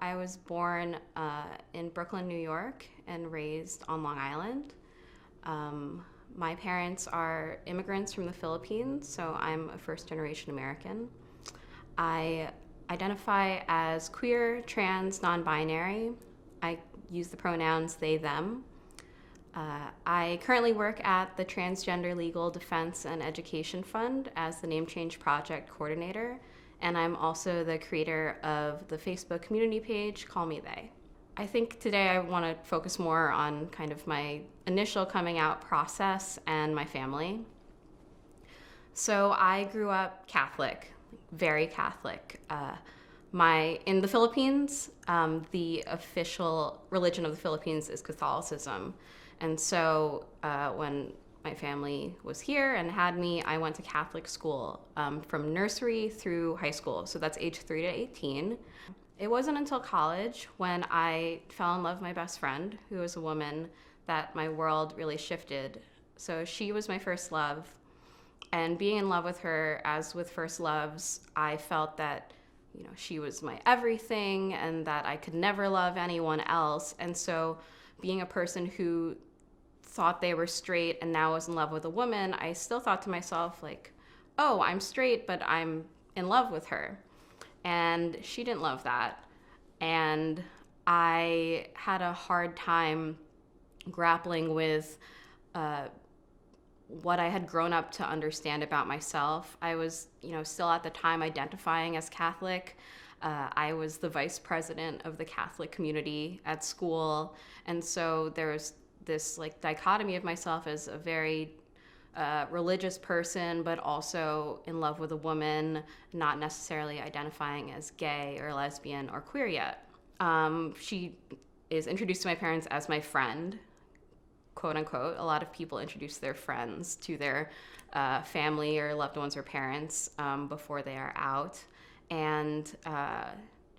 I was born in Brooklyn, New York, and raised on Long Island. My parents are immigrants from the Philippines, so I'm a first-generation American. I identify as queer, trans, non-binary. I use the pronouns they, them. I currently work at the Transgender Legal Defense and Education Fund as the Name Change Project Coordinator, and I'm also the creator of the Facebook community page, Call Me They. I think today I want to focus more on kind of my initial coming out process and my family. So I grew up Catholic, very Catholic. In the Philippines, the official religion of the Philippines is Catholicism. And so when my family was here and had me, I went to Catholic school from nursery through high school. So that's age 3 to 18. It wasn't until college when I fell in love with my best friend, who was a woman, that my world really shifted. So she was my first love. And being in love with her, as with first loves, I felt that she was my everything and that I could never love anyone else. And so being a person who thought they were straight and now was in love with a woman, I still thought to myself, like, oh, I'm straight, but I'm in love with her. And she didn't love that. And I had a hard time grappling with what I had grown up to understand about myself. I was, still at the time identifying as Catholic. I was the vice president of the Catholic community at school. And so there was this dichotomy of myself as a very religious person, but also in love with a woman, not necessarily identifying as gay or lesbian or queer yet. She is introduced to my parents as my friend, quote unquote. A lot of people introduce their friends to their family or loved ones or parents before they are out. And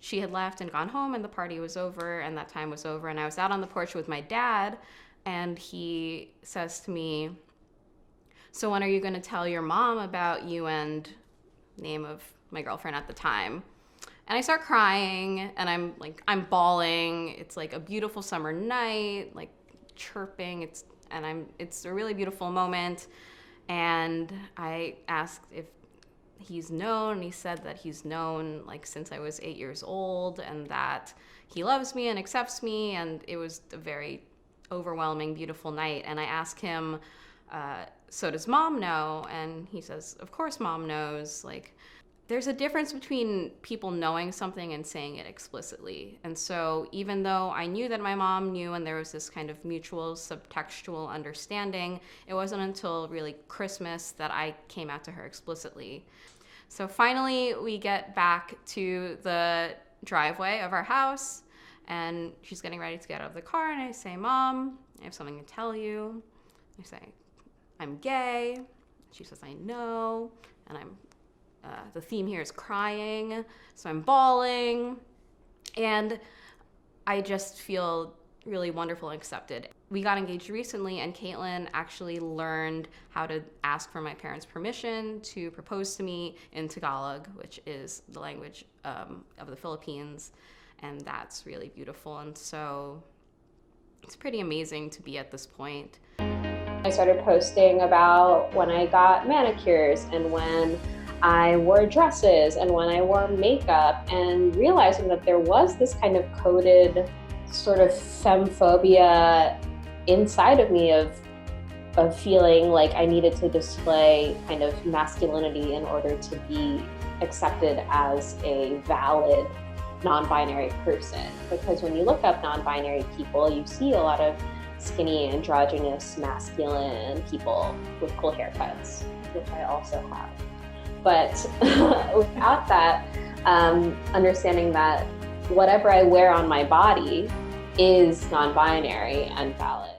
she had left and gone home, and the party was over, and that time was over. And I was out on the porch with my dad, and he says to me, "So when are you going to tell your mom about you and name of my girlfriend at the time?" And I start crying, and I'm bawling. It's like a beautiful summer night, like chirping. It's a really beautiful moment. And I asked if he's known, and he said that he's known since I was 8 years old, and that he loves me and accepts me. And it was a very overwhelming, beautiful night. And I asked him, so does mom know? And he says, of course mom knows. There's a difference between people knowing something and saying it explicitly. And so even though I knew that my mom knew and there was this kind of mutual subtextual understanding, it wasn't until really Christmas that I came out to her explicitly. So finally we get back to the driveway of our house, and she's getting ready to get out of the car, and I say, "Mom, I have something to tell you." I say, "I'm gay." She says, "I know." And the theme here is crying, so I'm bawling. And I just feel really wonderful and accepted. We got engaged recently, and Caitlin actually learned how to ask for my parents' permission to propose to me in Tagalog, which is the language of the Philippines. And that's really beautiful. And so it's pretty amazing to be at this point. I started posting about when I got manicures and when I wore dresses and when I wore makeup, and realizing that there was this kind of coded sort of femphobia inside of me of feeling like I needed to display kind of masculinity in order to be accepted as a valid non-binary person. Because when you look up non-binary people, you see a lot of skinny, androgynous, masculine people with cool haircuts, which I also have. But without that, understanding that whatever I wear on my body is non-binary and valid.